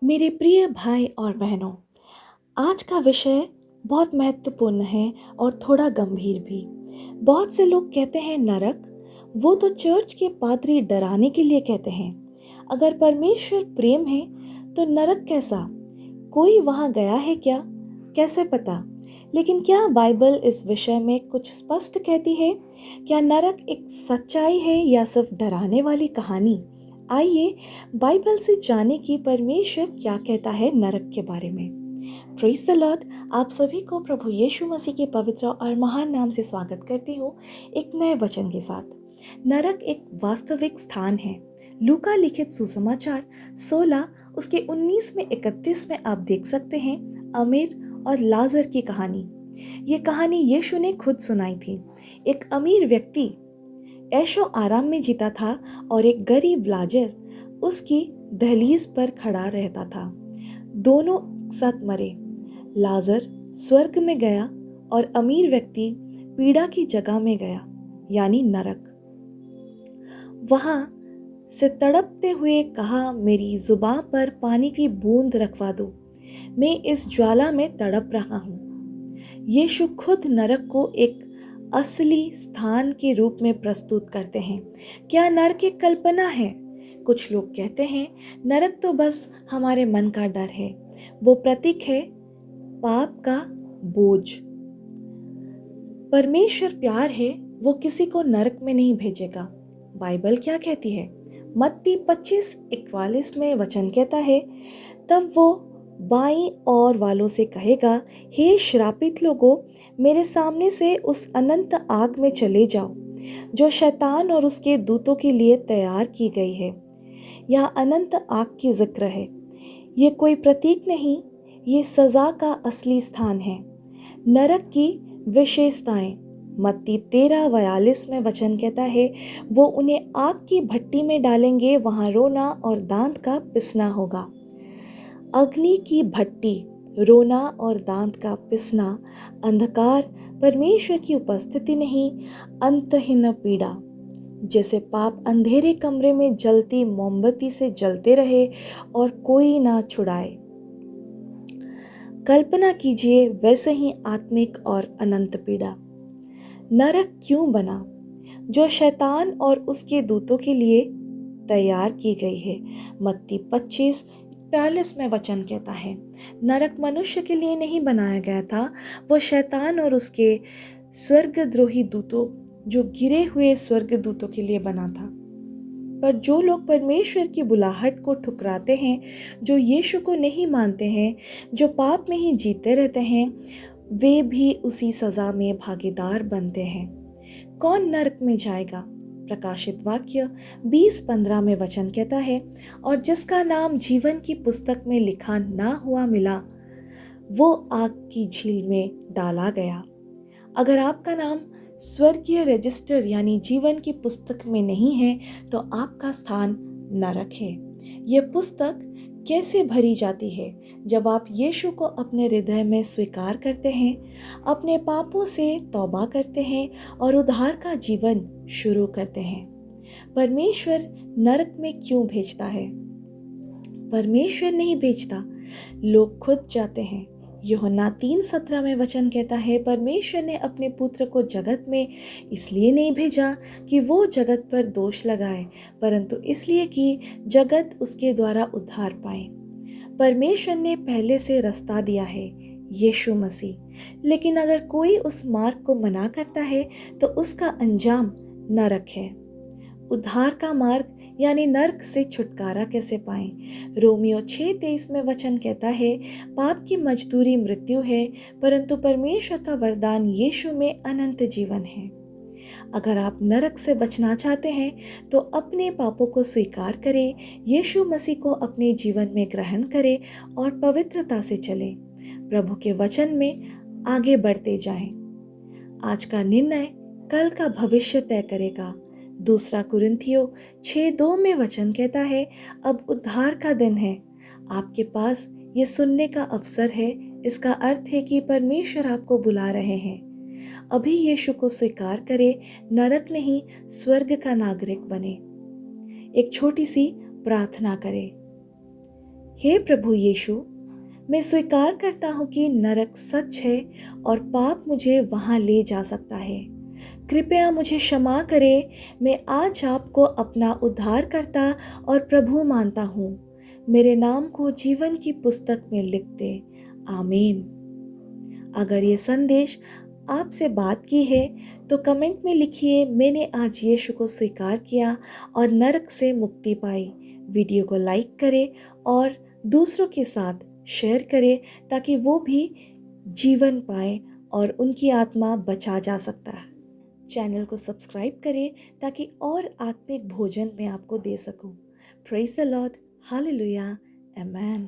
मेरे प्रिय भाई और बहनों, आज का विषय बहुत महत्वपूर्ण है और थोड़ा गंभीर भी। बहुत से लोग कहते हैं नरक, वो तो चर्च के पादरी डराने के लिए कहते हैं। अगर परमेश्वर प्रेम है तो नरक कैसा? कोई वहां गया है क्या? कैसे पता? लेकिन क्या बाइबल इस विषय में कुछ स्पष्ट कहती है? क्या नरक एक सच्चाई है या सिर्फ डराने वाली कहानी? आइए बाइबल से जाने कि परमेश्वर क्या कहता है नरक के बारे में। Praise the Lord. आप सभी को प्रभु यीशु मसीह के पवित्र और महान नाम से स्वागत करती हूँ एक नए वचन के साथ। नरक एक वास्तविक स्थान है। लूका लिखित सुसमाचार 16 उसके 19 में 31 में आप देख सकते हैं अमीर और लाजर की कहानी। ये कहानी यीशु ने खुद सुनाई थी। एक अमीर व्यक्ति ऐशो आराम में जीता था और एक गरीब लाजर उसकी दहलीज पर खड़ा रहता था। दोनों साथ मरे। लाजर स्वर्ग में गया और अमीर व्यक्ति पीड़ा की जगह में गया, यानी नरक। वहां से तड़पते हुए कहा, मेरी जुबान पर पानी की बूंद रखवा दो, मैं इस ज्वाला में तड़प रहा हूँ। यीशु खुद नरक को एक असली स्थान के रूप में प्रस्तुत करते हैं। क्या नरक एक कल्पना है? कुछ लोग कहते हैं नरक तो बस हमारे मन का डर है, वो प्रतीक है पाप का बोझ। परमेश्वर प्यार है, वो किसी को नरक में नहीं भेजेगा। बाइबल क्या कहती है? मत्ती 25:41 में वचन कहता है, तब वो बाईं ओर वालों से कहेगा, हे श्रापित लोगों, मेरे सामने से उस अनंत आग में चले जाओ जो शैतान और उसके दूतों के लिए तैयार की गई है। यह अनंत आग की जिक्र है। ये कोई प्रतीक नहीं, ये सजा का असली स्थान है। नरक की विशेषताएं मत्ती 13:42 में वचन कहता है, वो उन्हें आग की भट्टी में डालेंगे, वहां रोना और दांत का पिसना होगा। अग्नि की भट्टी, रोना और दांत का पिसना, अंधकार, परमेश्वर की उपस्थिति नहीं, अंतहीन पीड़ा। जैसे पाप अंधेरे कमरे में जलती मोमबत्ती से जलते रहे और कोई ना छुड़ाए। कल्पना कीजिए वैसे ही आत्मिक और अनंत पीड़ा। नरक क्यों बना? जो शैतान और उसके दूतों के लिए तैयार की गई है। मत्ती 25:41 में वचन कहता है, नरक मनुष्य के लिए नहीं बनाया गया था, वो शैतान और उसके स्वर्गद्रोही दूतों, जो गिरे हुए स्वर्गदूतों के लिए बना था। पर जो लोग परमेश्वर की बुलाहट को ठुकराते हैं, जो यीशु को नहीं मानते हैं, जो पाप में ही जीते रहते हैं, वे भी उसी सजा में भागीदार बनते हैं। कौन नरक में जाएगा? प्रकाशित वाक्य 20:15 में वचन कहता है, और जिसका नाम जीवन की पुस्तक में लिखा ना हुआ मिला, वो आग की झील में डाला गया। अगर आपका नाम स्वर्गीय रजिस्टर यानी जीवन की पुस्तक में नहीं है, तो आपका स्थान नरक है। यह पुस्तक कैसे भरी जाती है? जब आप यीशु को अपने हृदय में स्वीकार करते हैं, अपने पापों से तौबा करते हैं और उद्धार का जीवन शुरू करते हैं। परमेश्वर नरक में क्यों भेजता है? परमेश्वर नहीं भेजता, लोग खुद जाते हैं। यूहन्ना 3:17 में वचन कहता है, परमेश्वर ने अपने पुत्र को जगत में इसलिए नहीं भेजा कि वो जगत पर दोष लगाए, परंतु इसलिए कि जगत उसके द्वारा उद्धार पाए। परमेश्वर ने पहले से रास्ता दिया है, यीशु मसीह। लेकिन अगर कोई उस मार्ग को मना करता है तो उसका अंजाम नरक है। उद्धार का मार्ग यानी नरक से छुटकारा कैसे पाएं? रोमियो 6:23 में वचन कहता है, पाप की मजदूरी मृत्यु है, परंतु परमेश्वर का वरदान यीशु में अनंत जीवन है। अगर आप नरक से बचना चाहते हैं तो अपने पापों को स्वीकार करें, यीशु मसीह को अपने जीवन में ग्रहण करें और पवित्रता से चलें। प्रभु के वचन में आगे बढ़ते जाएं। आज का निर्णय कल का भविष्य तय करेगा। दूसरा कुरिन्थियों 6:2 में वचन कहता है, अब उद्धार का दिन है। आपके पास ये सुनने का अवसर है। इसका अर्थ है कि परमेश्वर आपको बुला रहे हैं। अभी यीशु को स्वीकार करें, नरक नहीं स्वर्ग का नागरिक बने। एक छोटी सी प्रार्थना करें। हे प्रभु यीशु, मैं स्वीकार करता हूँ कि नरक सच है और पाप मुझे वहाँ ले जा सकता है। कृपया मुझे क्षमा करें। मैं आज आपको अपना उद्धारकर्ता और प्रभु मानता हूँ। मेरे नाम को जीवन की पुस्तक में लिख दे। आमीन। अगर ये संदेश आपसे बात की है तो कमेंट में लिखिए, मैंने आज यीशु को स्वीकार किया और नरक से मुक्ति पाई। वीडियो को लाइक करें और दूसरों के साथ शेयर करें ताकि वो भी जीवन पाए और उनकी आत्मा बचा जा सकता है। चैनल को सब्सक्राइब करें ताकि और आत्मिक भोजन मैं आपको दे सकूं। Praise the Lord, hallelujah, amen.